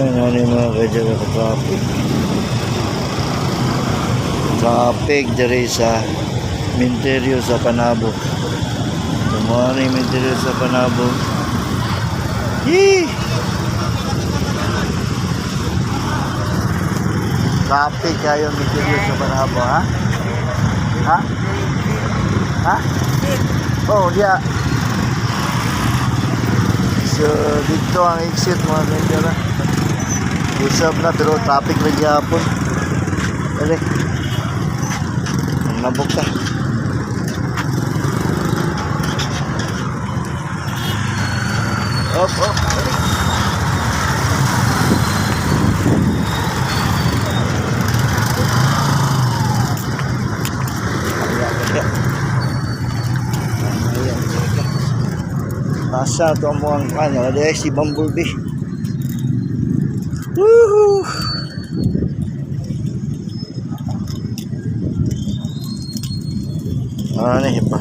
Ano yung mga kadyan na traffic. Traffic diri sa Minterio sa Panabo. Tumuha na yung Minterio sa Panabo. Yee! Traffic kayo Minterio sa Panabo, ha? Ha? Ha? Oh, dia. So, dito ang exit mga medyo na. Usap na pero traffic na gyapon. Dali. Ang nabok ka. Op, op. Nasa ito ang mukhang kanya. Ada si Bumblebee. Woohoo! Ano na pa?